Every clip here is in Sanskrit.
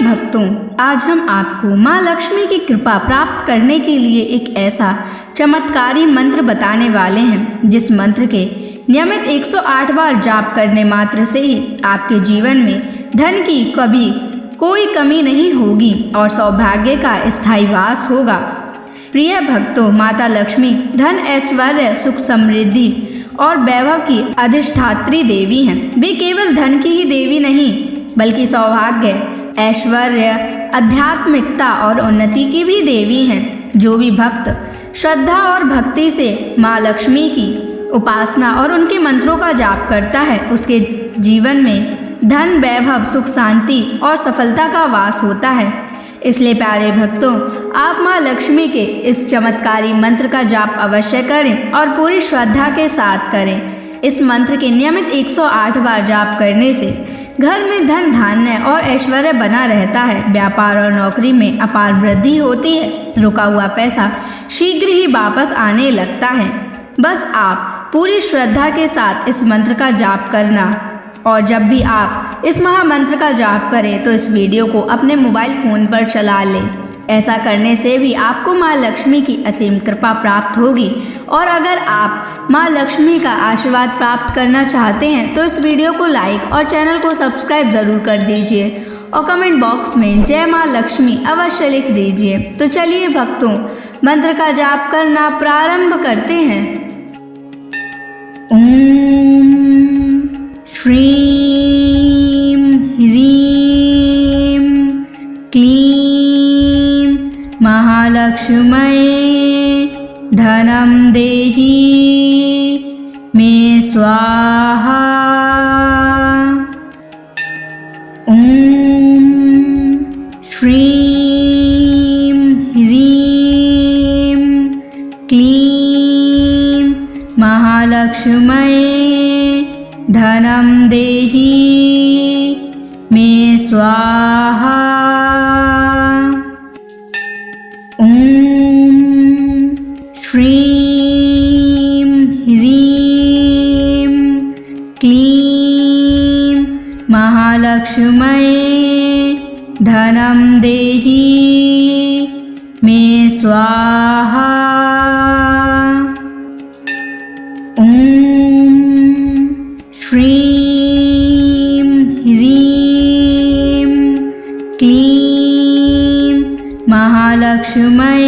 भक्तों, आज हम आपको माँ लक्ष्मी की कृपा प्राप्त करने के लिए एक ऐसा चमत्कारी मंत्र बताने वाले हैं जिस मंत्र के नियमित 108 बार जाप करने मात्र से ही आपके जीवन में धन की कभी कोई कमी नहीं होगी और सौभाग्य का स्थायी वास होगा। प्रिय भक्तों, माता लक्ष्मी धन, ऐश्वर्य, सुख, समृद्धि और वैभव की अधिष्ठात्री देवी हैं। वे केवल धन की ही देवी नहीं बल्कि सौभाग्य, ऐश्वर्य, आध्यात्मिकता और उन्नति की भी देवी हैं। जो भी भक्त श्रद्धा और भक्ति से माँ लक्ष्मी की उपासना और उनके मंत्रों का जाप करता है, उसके जीवन में धन, वैभव, सुख, शांति और सफलता का वास होता है। इसलिए प्यारे भक्तों, आप माँ लक्ष्मी के इस चमत्कारी मंत्र का जाप अवश्य करें और पूरी श्रद्धा के साथ करें। इस मंत्र के नियमित 108 बार जाप करने से घर में धन, धान्य और ऐश्वर्य बना रहता है। व्यापार और नौकरी में अपार वृद्धि होती है। रुका हुआ पैसा शीघ्र ही वापस आने लगता है। बस आप पूरी श्रद्धा के साथ इस मंत्र का जाप करना। और जब भी आप इस महामंत्र का जाप करें तो इस वीडियो को अपने मोबाइल फ़ोन पर चला लें। ऐसा करने से भी आपको माँ लक्ष्मी की असीम कृपा प्राप्त होगी। और अगर आप माँ लक्ष्मी का आशीर्वाद प्राप्त करना चाहते हैं तो इस वीडियो को लाइक और चैनल को सब्सक्राइब ज़रूर कर दीजिए और कमेंट बॉक्स में जय माँ लक्ष्मी अवश्य लिख दीजिए। तो चलिए भक्तों, मंत्र का जाप करना प्रारंभ करते हैं। ओम श्रीं ह्रीं क्लीं महालक्ष्म्यै धनं देहि मे स्वाहा। ओम श्रीं ह्रीं क्लीं महालक्ष्म्यै धनं देहि मे स्वाहा। ओम श्रीं ह्रीं क्लीं महालक्ष्म्यै धनं देहि मे स्वाहा। ओम श्रीं ह्रीं क्लीं महालक्ष्म्यै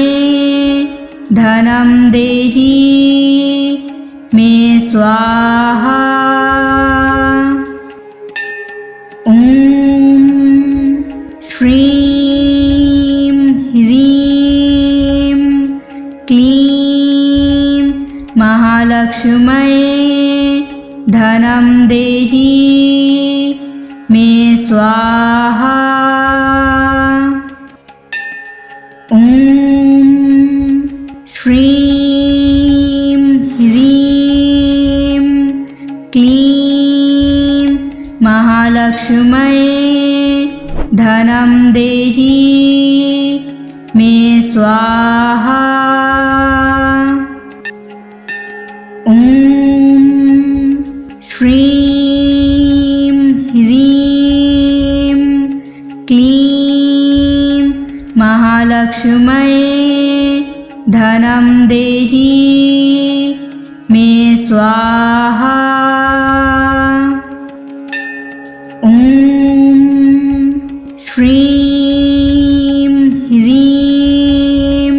धनं देहि मे स्वाहा। ओम श्रीं ह्रीं क्लीं महालक्ष्म्यै धनं देहि मे स्वाहा। ओम श्रीं ह्रीं क्लीं महालक्ष्म्यै धनं देहि मे स्वाहा। ओम श्रीं ह्रीं क्लीं महालक्ष्म्यै धनं देहि मे स्वाहा। ओम श्रीं ह्रीं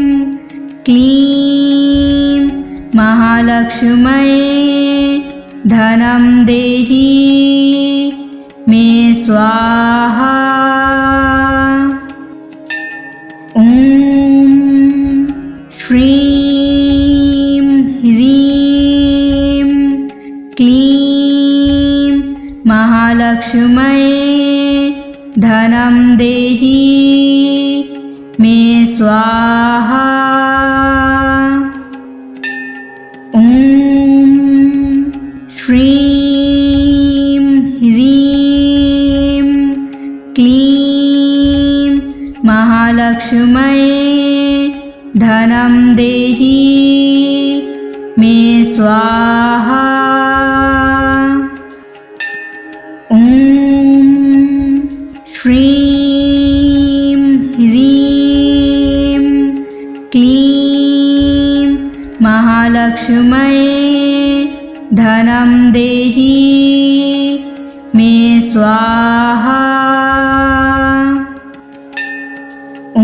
क्लीं महालक्ष्म्यै धनं देहि मे स्वाहा। ओम श्रीं ह्रीं क्लीं महालक्ष्म्यै धनं देहि मे स्वाहा। ओम श्रीं ह्रीं क्लीं महालक्ष्म्यै धनं देहि मे स्वाहा। ओम श्रीं महालक्ष्म्यै धनं देहि मे स्वाहा। ॐ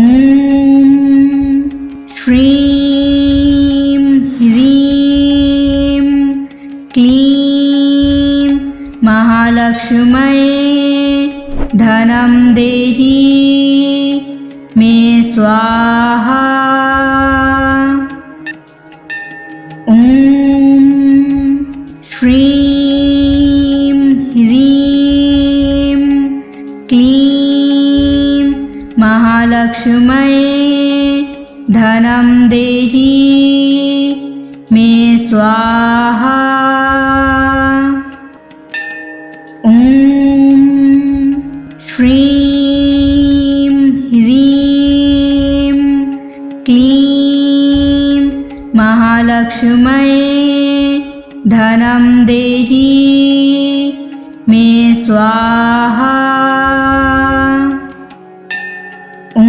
श्रीं ह्रीं क्लीं महालक्ष्म्यै धनं देहि मे स्वाहा। ॐ श्रीं ह्रीं क्लीं महालक्ष्म्यै धनं देहि मे स्वाहा। ॐ श्रीं ह्रीं क्लीं महालक्ष्म्यै धनं देहि मे स्वाहा। ॐ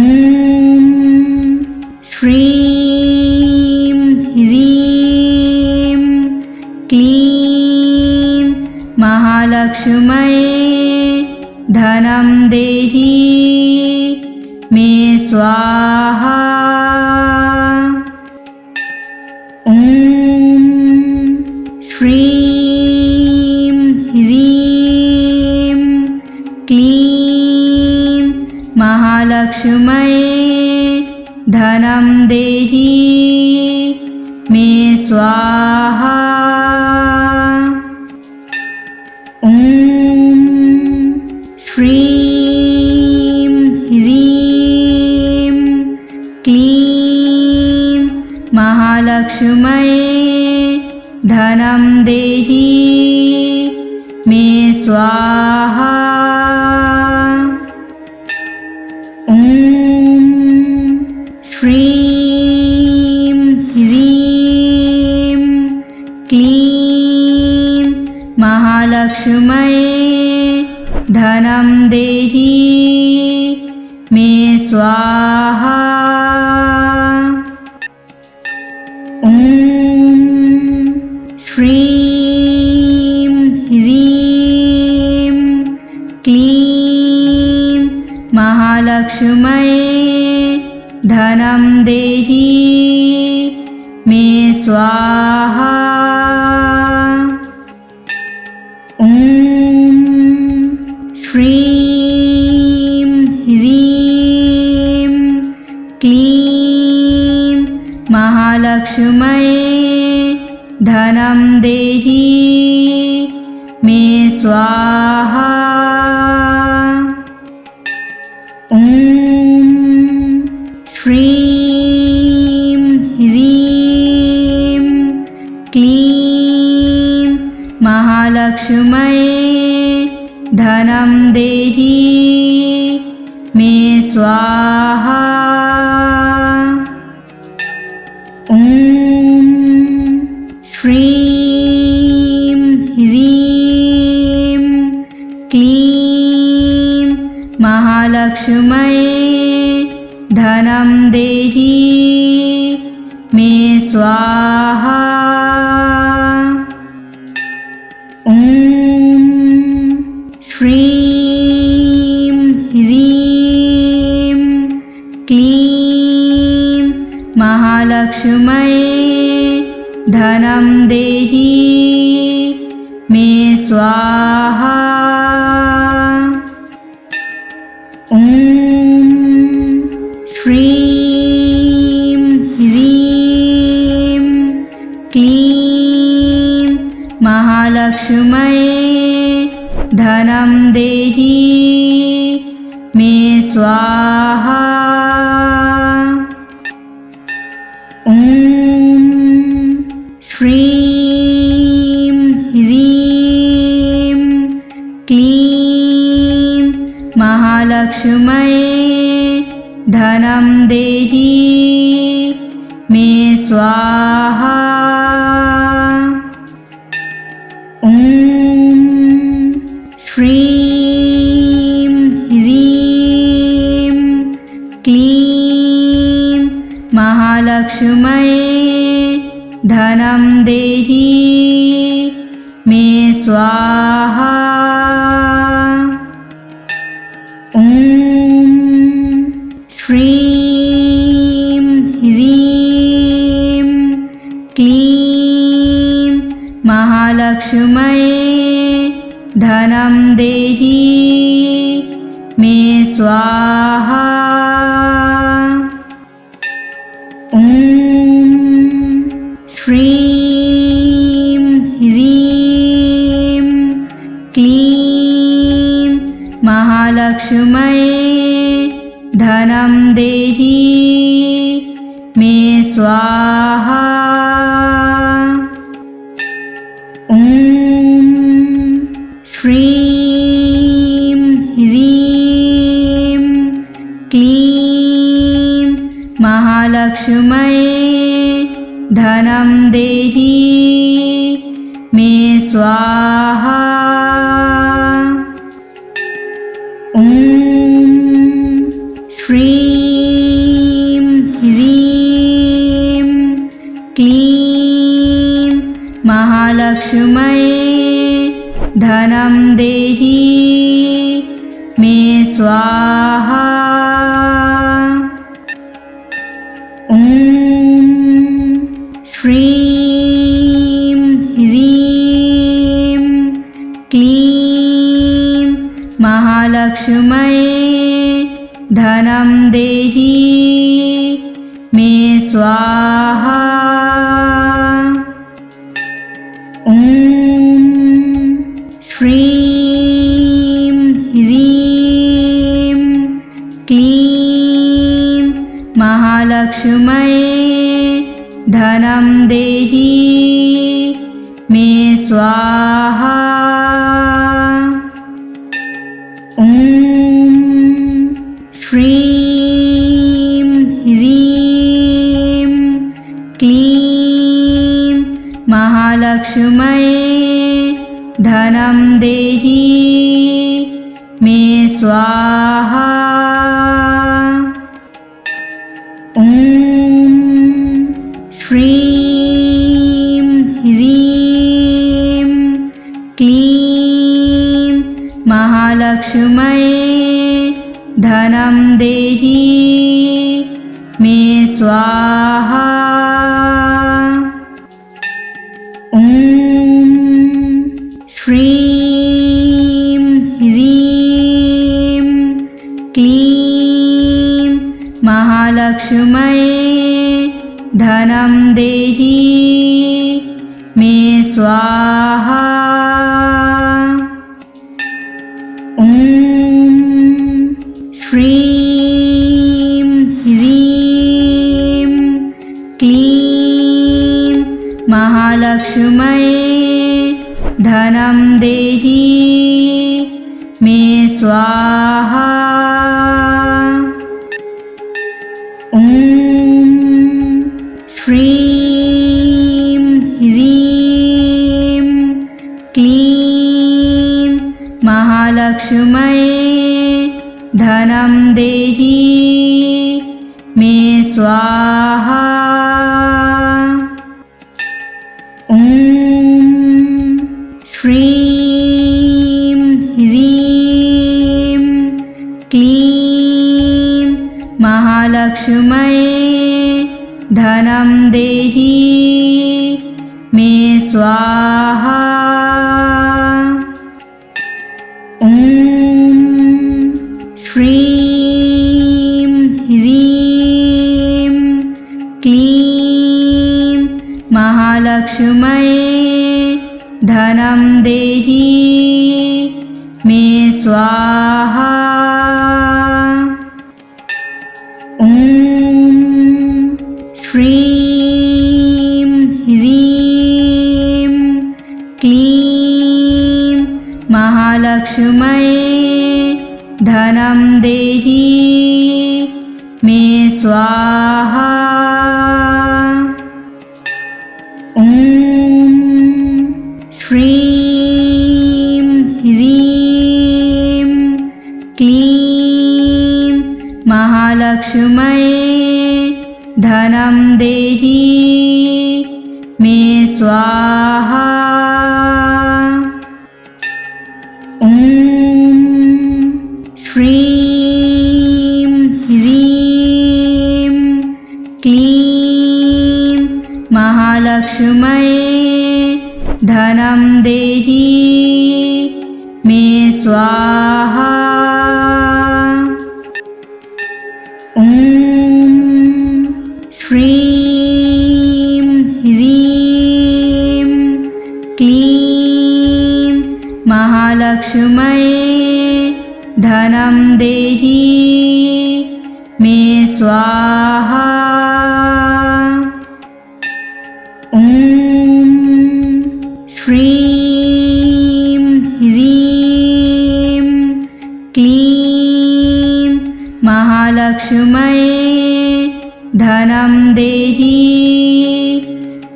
श्रीं ह्रीं क्लीं महालक्ष्म्यै धनं देहि मे स्वाहा। ॐ श्रीं ह्रीं क्लीं महालक्ष्म्यै धनं देहि मे स्वाहा। ॐ श्रीं ह्रीं क्लीं महालक्ष्म्यै धनं देहि मे स्वाहा। ॐ श्रीं ह्रीं क्लीं महालक्ष्म्यै धनं देहि मे स्वाहा। ॐ श्रीं ह्रीं क्लीं महालक्ष्म्यै धनं देहि मे स्वाहा। ॐ श्रीं ह्रीं क्लीं महालक्ष्म्यै धनं देहि मे स्वाहा। ॐ श्रीं ह्रीं क्लीं महालक्ष्म्यै धनं देहि मे स्वाहा। ॐ श्रीं ह्रीं क्लीं महालक्ष्म्यै धनं देहि मे स्वाहा। ॐ श्रीं ह्रीं क्लीं महालक्ष्म्यै धनं देहि मे स्वाहा। ॐ श्रीं ह्रीं क्लीं महालक्ष्म्यै धनं देहि मे स्वाहा। ॐ श्रीं ह्रीं क्लीं महालक्ष्म्यै धनं देहि मे स्वाहा। ॐ श्रीं ह्रीं क्लीं महालक्ष्म्यै धनं देहि मे स्वाहा। ॐ श्रीं ह्रीं क्लीं महालक्ष्म्यै धनं देहि मे स्वाहा। ॐ श्रीं ह्रीं क्लीं महालक्ष्म्यै धनं देहि मे स्वाहा। ॐ श्रीं ह्रीं क्लीं महालक्ष्म्यै धनं देहि मे स्वाहा। ॐ श्रीं ह्रीं क्लीं महालक्ष्म्यै धनं देहि मे स्वाहा। ॐ श्रीं ह्रीं क्लीं महालक्ष्म्यै धनं देहि मे स्वाहा। ॐ श्रीं ह्रीं क्लीं महालक्ष्म्यै धनं देहि मे स्वाहा। ॐ श्रीं ह्रीं क्लीं महालक्ष्म्यै धनं देहि मे स्वाहा। ॐ श्रीं ह्रीं क्लीं महालक्ष्म्यै धनं देहि मे स्वाहा। ॐ श्रीं ह्रीं क्लीं महालक्ष्म्यै धनं देहि मे स्वाहा। ॐ श्रीं ह्रीं क्लीं महालक्ष्म्यै धनं देहि मे स्वाहा। ॐ श्रीं ह्रीं क्लीं महालक्ष्म्यै धनं देहि मे स्वाहा। ॐ श्रीं ह्रीं क्लीं महालक्ष्म्यै धनं देहि मे स्वाहा। ॐ श्रीं ह्रीं क्लीं महालक्ष्म्यै धनं देहि मे स्वाहा। ॐ श्रीं ह्रीं क्लीं महालक्ष्म्यै धनं देहि मे स्वाहा। ॐ श्रीं ह्रीं क्लीं महालक्ष्म्यै धनं देहि मे स्वाहा। ॐ श्रीं ह्रीं क्लीं महालक्ष्म्यै धनं देहि मे स्वाहा। ॐ श्रीं ह्रीं क्लीं महालक्ष्म्यै धनं देहि मे स्वाहा। ॐ श्रीं ह्रीं क्लीं महालक्ष्म्यै धनं देहि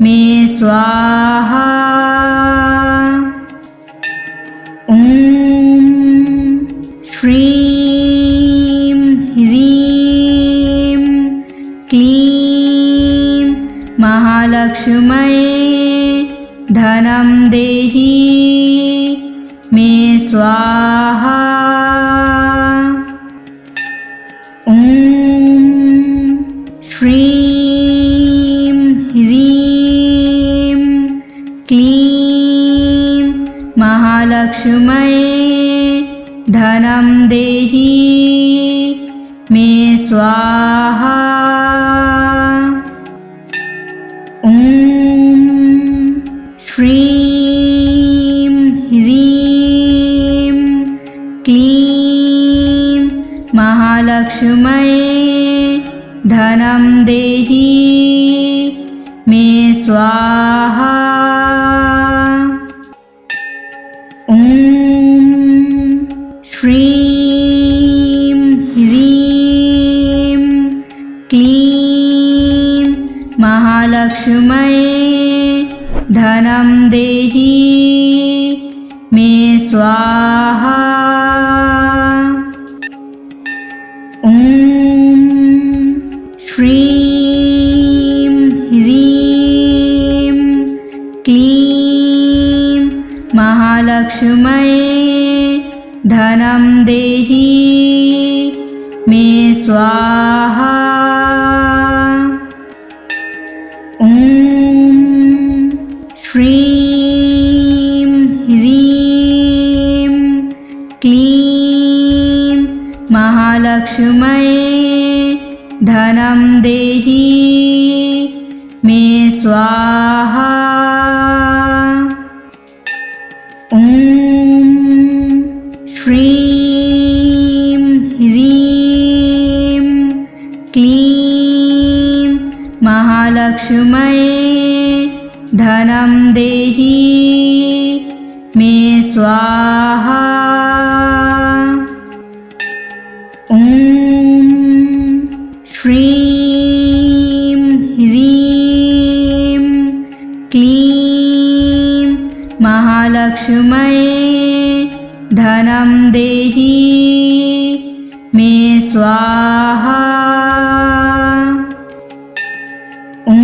मे स्वाहा। ॐ श्रीं ह्रीं क्लीं महालक्ष्म्यै धनं देहि मे स्वाहा। ॐ श्रीं ह्रीं क्लीं महालक्ष्म्यै धनं देहि मे स्वाहा। ॐ श्रीं ह्रीं क्लीं महालक्ष्म्यै धनं देहि मे स्वाहा। ॐ श्रीं ह्रीं क्लीं महालक्ष्म्यै धनं देहि मे स्वाहा। ॐ श्रीं ह्रीं क्लीं महालक्ष्म्यै धनं देहि मे स्वाहा। ॐ श्रीं ह्रीं क्लीं महालक्ष्म्यै धनं देहि मे स्वाहा। ॐ श्रीं ह्रीं क्लीं महालक्ष्म्यै धनं देहि मे स्वाहा। ॐ श्रीं ह्रीं क्लीं महालक्ष्म्यै धनं देहि मे स्वाहा। ॐ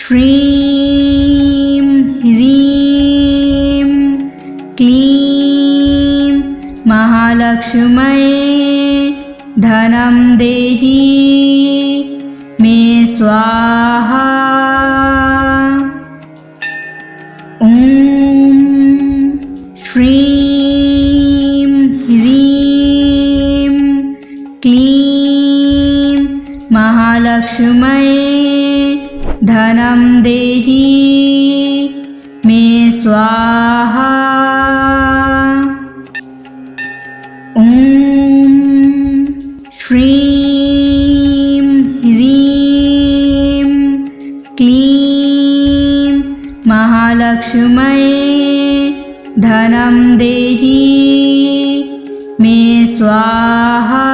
श्रीं ह्रीं क्लीं महालक्ष्म्यै धनं देहि मे स्वाहा। ॐ श्रीं ह्रीं क्लीं महालक्ष्म्यै धनं देहि मे स्वाहा। ॐ श्रीं ह्रीं क्लीं महालक्ष्म्यै धनं देहि मे स्वाहा।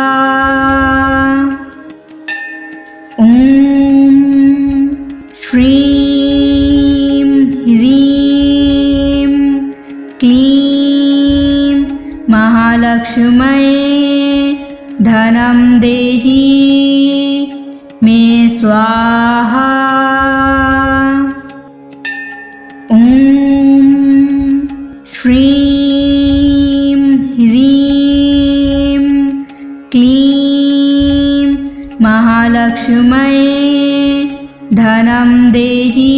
ॐ श्रीं ह्रीं क्लीं महालक्ष्म्यै धनं देहि मे स्वाहा। श्रीं ह्रीं क्लीं महालक्ष्म्यै धनं देहि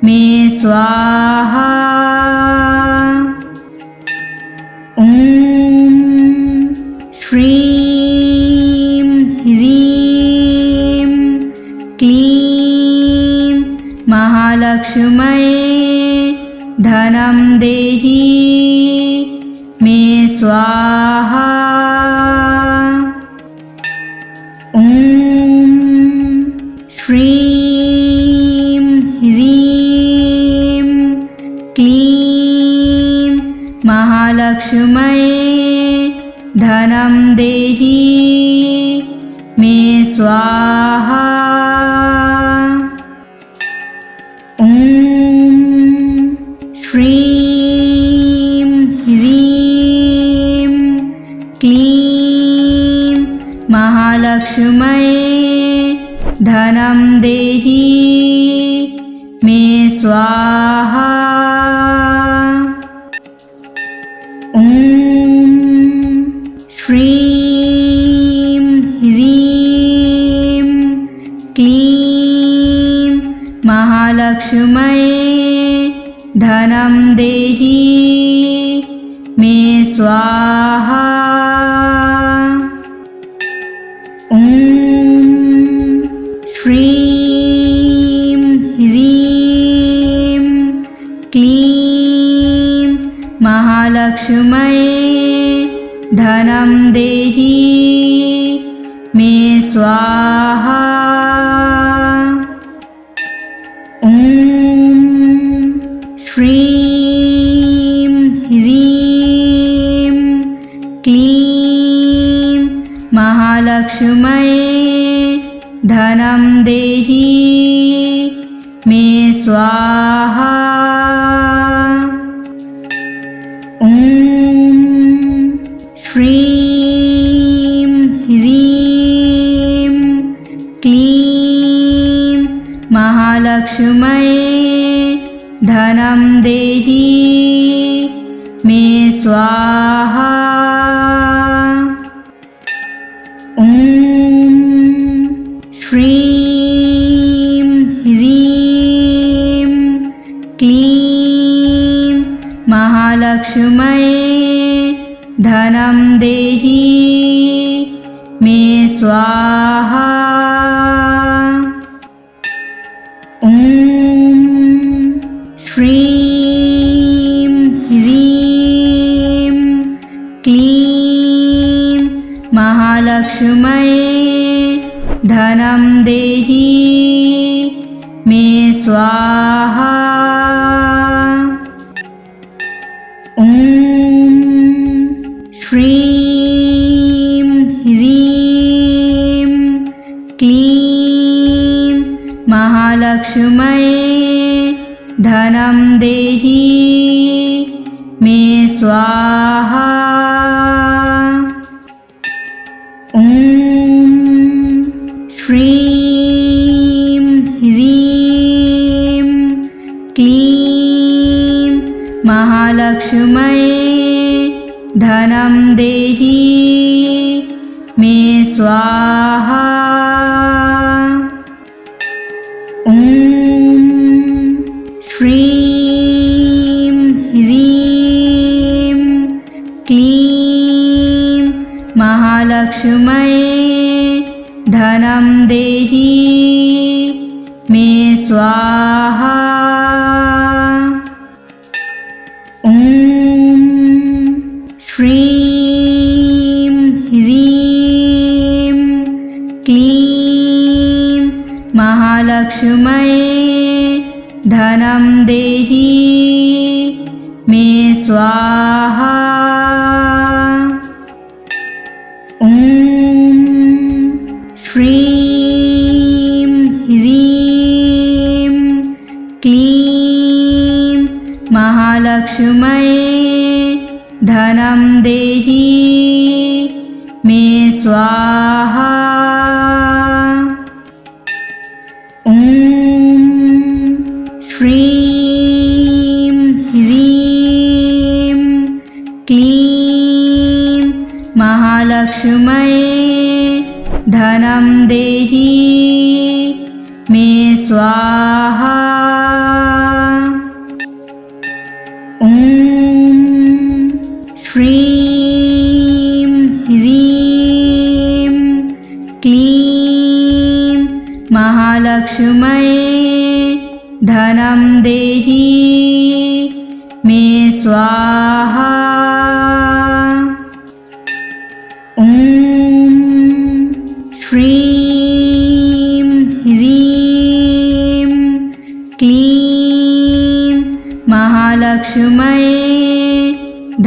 मे स्वाहा। ॐ श्रीं ह्रीं क्लीं महालक्ष्म्यै धनं देहि मे स्वाहा। ॐ श्रीं ह्रीं क्लीं महालक्ष्म्यै धनं देहि मे स्वाहा। ॐ श्रीं ह्रीं क्लीं महालक्ष्म्यै धनं देहि मे स्वाहा। ॐ श्रीं ह्रीं क्लीं महालक्ष्म्यै धनं देहि मे स्वाहा। ॐ श्रीं ह्रीं क्लीं महालक्ष्म्यै धनं देहि मे स्वाहा। ॐ श्रीं ह्रीं क्लीं महालक्ष्म्यै धनं देहि मे स्वाहा। ॐ श्रीं ह्रीं क्लीं महालक्ष्म्यै धनं देहि मे स्वाहा। ॐ श्रीं ह्रीं क्लीं महालक्ष्म्यै धनं देहि मे स्वाहा। ॐ श्रीं ह्रीं क्लीं महालक्ष्म्यै धनं देहि मे स्वाहा। ॐ श्रीं ह्रीं क्लीं महालक्ष्म्यै धनं देहि मे स्वाहा। ॐ श्रीं ह्रीं क्लीं महालक्ष्म्यै धनं देहि मे स्वाहा। ॐ श्रीं ह्रीं क्लीं महालक्ष्म्यै धनं देहि मे स्वाहा। ॐ श्रीं ह्रीं क्लीं महालक्ष्म्यै धनं देहि मे स्वाहा। ॐ श्रीं ह्रीं क्लीं महालक्ष्म्यै धनं देहि मे स्वाहा। ॐ श्रीं ह्रीं महालक्ष्म्यै धनं देहि मे स्वाहा। ॐ श्रीं ह्रीं क्लीं महालक्ष्म्यै धनं देहि मे स्वाहा। ॐ श्रीं ह्रीं क्लीं महालक्ष्म्यै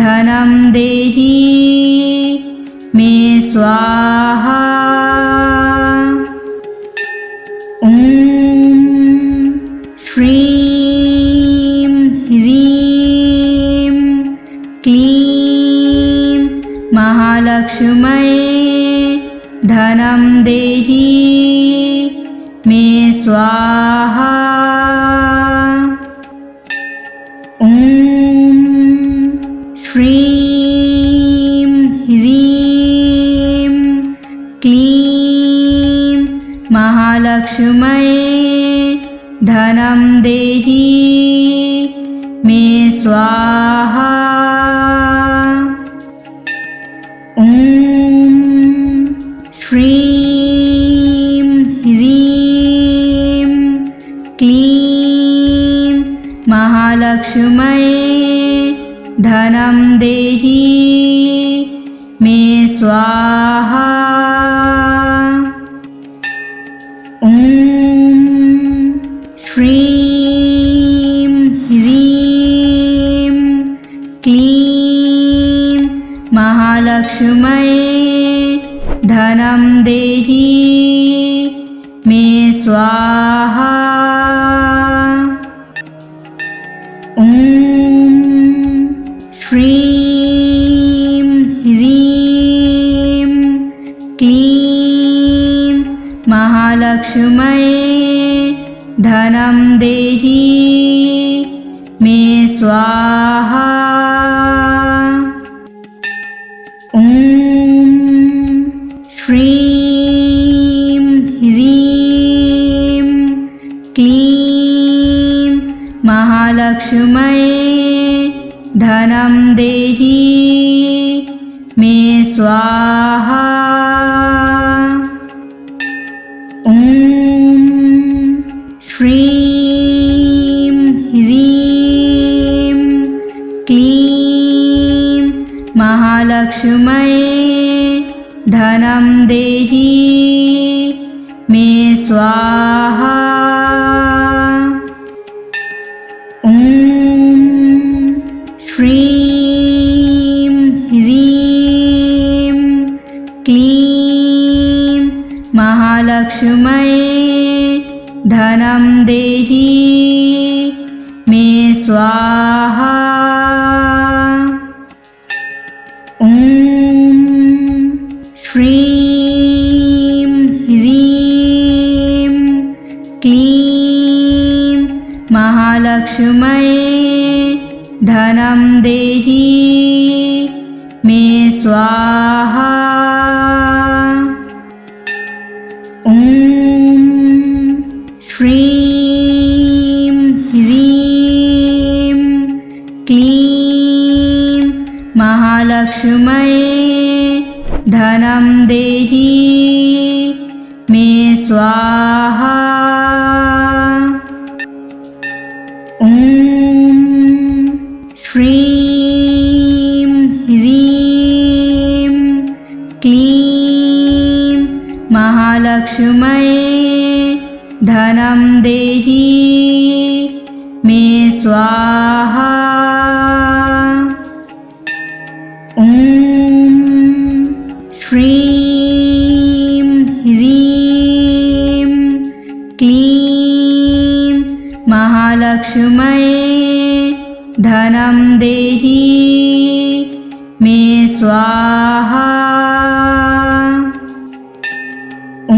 धनं देहि मे स्वाहा। ॐ श्रीं ह्रीं क्लीं महालक्ष्म्यै धनं देहि मे स्वाहा। ॐ श्रीं ह्रीं क्लीं महालक्ष्म्यै धनं देहि मे स्वाहा। ॐ श्रीं ह्रीं क्लीं महालक्ष्म्यै धनं देहि मे स्वाहा। ॐ श्रीं ह्रीं क्लीं महालक्ष्म्यै धनं देहि मे स्वाहा। ॐ श्रीं ह्रीं क्लीं महालक्ष्म्यै धनं देहि मे स्वाहा। ॐ श्रीं ह्रीं क्लीं महालक्ष्म्यै धनं देहि मे स्वाहा। ॐ श्रीं ह्रीं क्लीं महालक्ष्म्यै धनं देहि मे स्वाहा। ॐ श्रीं ह्रीं क्लीं महालक्ष्म्यै धनं देहि मे स्वाहा। ॐ श्रीं ह्रीं क्लीं महालक्ष्म्यै धनं देहि मे स्वाहा। ॐ श्रीं ह्रीं क्लीं महालक्ष्म्यै धनं देहि मे स्वाहा। ॐ श्रीं ह्रीं क्लीं महालक्ष्म्यै धनं देहि मे स्वाहा। ॐ श्रीं ह्रीं क्लीं महालक्ष्म्यै धनं देहि मे स्वाहा। ॐ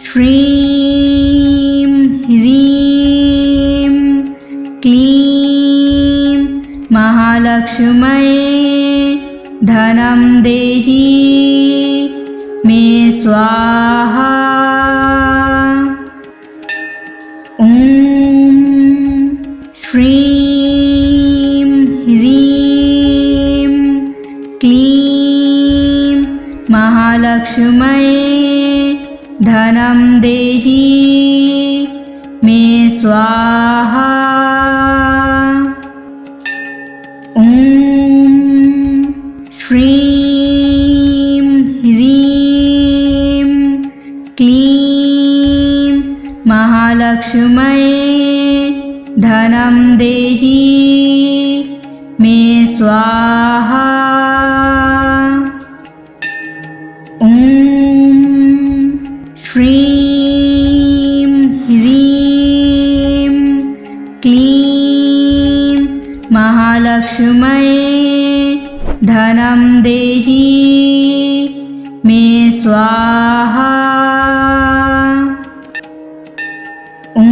श्रीं ह्रीं क्लीं महालक्ष्म्यै धनं देहि मे स्वाहा। ॐ श्रीं ह्रीं क्लीं महालक्ष्म्यै धनं देहि मे स्वाहा। ॐ श्रीं ह्रीं क्लीं महालक्ष्म्यै धनं देहि मे स्वाहा। ॐ श्रीं ह्रीं क्लीं महालक्ष्म्यै धनं देहि मे स्वाहा। ॐ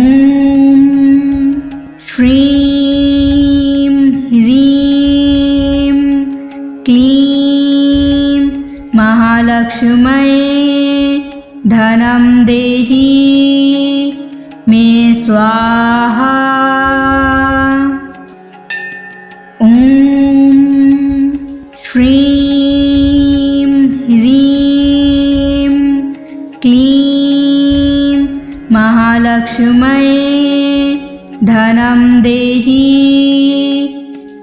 श्रीं ह्रीं क्लीं महालक्ष्म्यै धनं देहि मे स्वाहा। ॐ श्रीं ह्रीं क्लीं महालक्ष्म्यै धनं देहि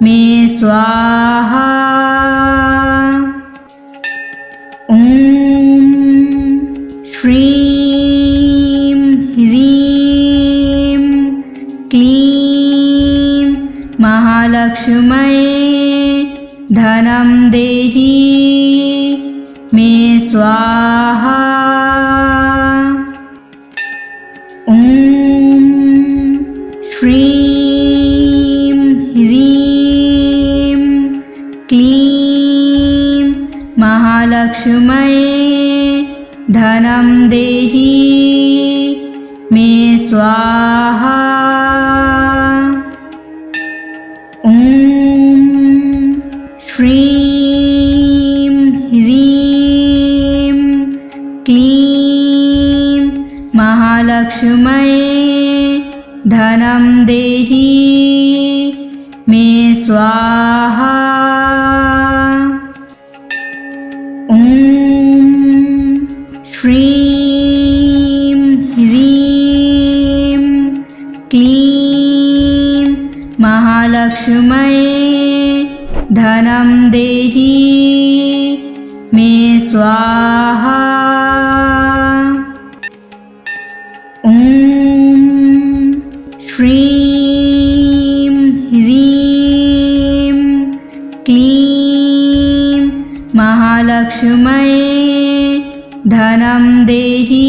मे स्वाहा। ॐ श्रीं ह्रीं क्लीं महालक्ष्म्यै धनं देहि मे स्वाहा। ॐ श्रीं ह्रीं क्लीं महालक्ष्म्यै धनं देहि मे स्वाहा। ॐ श्रीं ह्रीं क्लीं महालक्ष्म्यै धनं देहि मे स्वाहा। ॐ श्रीं ह्रीं क्लीं महालक्ष्म्यै धनं देहि मे स्वाहा। ॐ श्रीं ह्रीं क्लीं महालक्ष्म्यै धनं देहि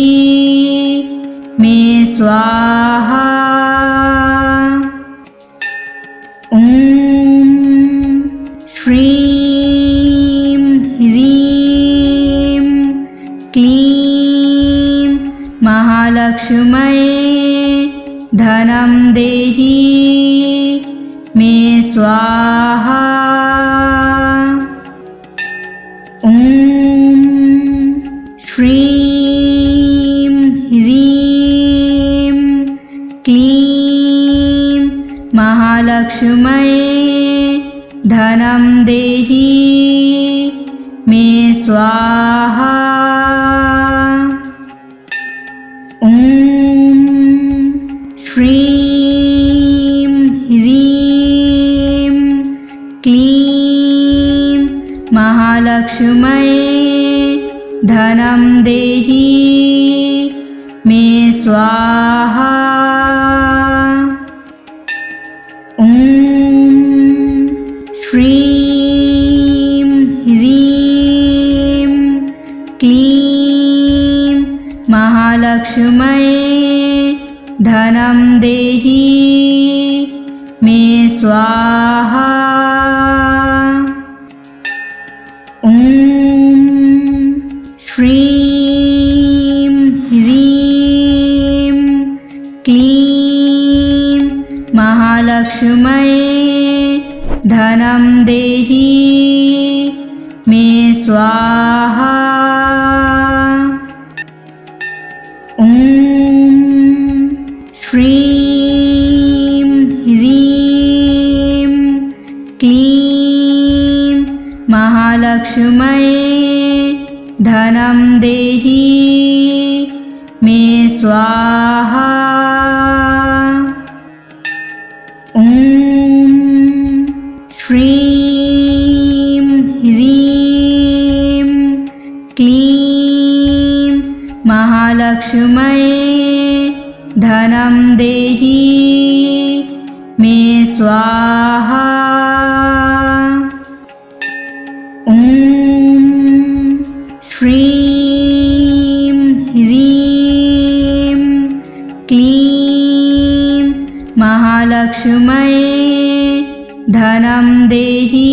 मे स्वाहा। ॐ श्रीं ह्रीं क्लीं महालक्ष्म्यै धनं देहि मे स्वाहा। ॐ श्रीं ह्रीं क्लीं महालक्ष्म्यै धनं देहि मे स्वाहा। ॐ श्रीं ह्रीं क्लीं महालक्ष्म्यै धनं देहि मे स्वाहा। ॐ श्रीं ह्रीं क्लीं महालक्ष्म्यै धनं देहि मे स्वाहा। ॐ श्रीं ह्रीं क्लीं महालक्ष्म्यै धनं देहि स्वाहा। ॐ श्रीं ह्रीं क्लीं महालक्ष्म्यै धनं देहि मे स्वाहा। ॐ श्रीं ह्रीं क्लीं महालक्ष्म्यै धनं देहि मे स्वाहा। ॐ श्रीं ह्रीं क्लीं महालक्ष्म्यै धनं देहि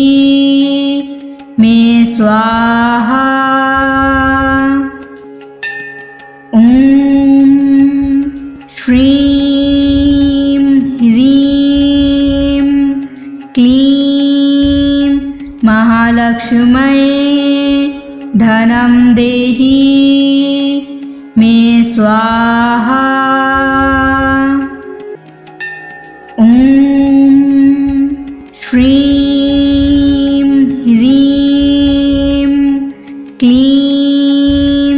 मे स्वाहा। ॐ श्रीं ह्रीं क्लीं महालक्ष्म्यै धनं देहि मे स्वाहा। ॐ श्रीं ह्रीं क्लीं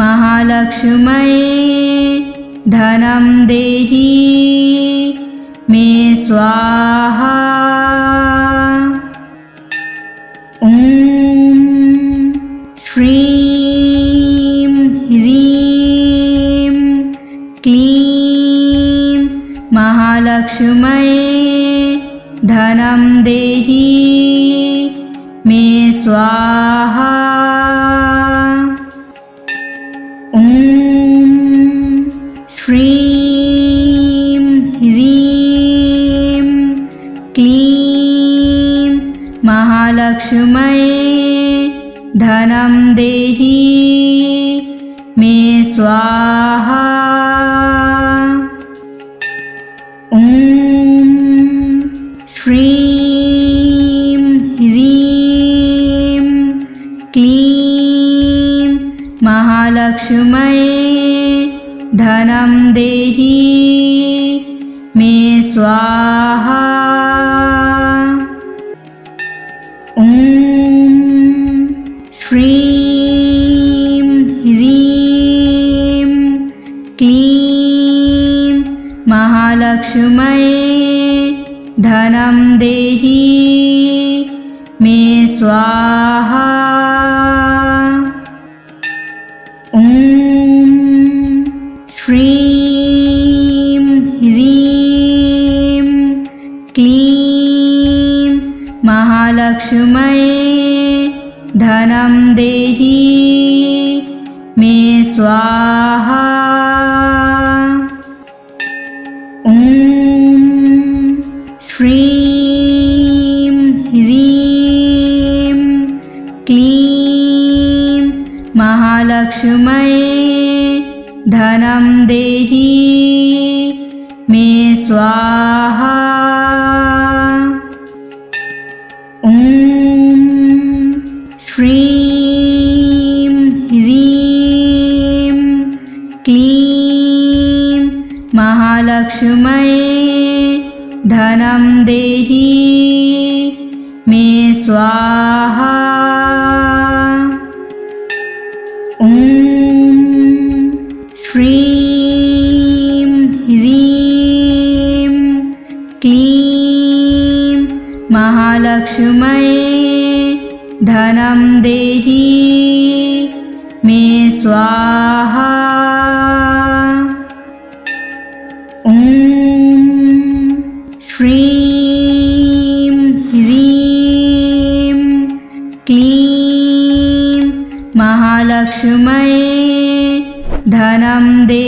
महालक्ष्म्यै धनं देहि मे स्वाहा। ॐ श्रीं ह्रीं क्लीं महालक्ष्म्यै धनं देहि मे स्वाहा। ॐ श्रीं ह्रीं क्लीं महालक्ष्म्यै धनं देहि मे स्वाहा। ॐ श्रीं ह्रीं क्लीं महालक्ष्म्यै धनं देहि मे स्वाहा। ॐ श्रीं ह्रीं क्लीं महालक्ष्म्यै धनं देहि मे स्वाहा। ॐ श्रीं ह्रीं क्लीं महालक्ष्म्यै धनं देहि मे स्वाहा। ॐ श्रीं ह्रीं क्लीं महालक्ष्म्यै धनं देहि मे स्वाहा। ॐ श्रीं ह्रीं क्लीं महालक्ष्म्यै धनं देहि मे स्वाहा। ॐ श्रीं ह्रीं क्लीं महालक्ष्म्यै धनं देहि मे स्वाहा। ॐ श्रीं ह्रीं क्लीं महालक्ष्म्यै धनं देहि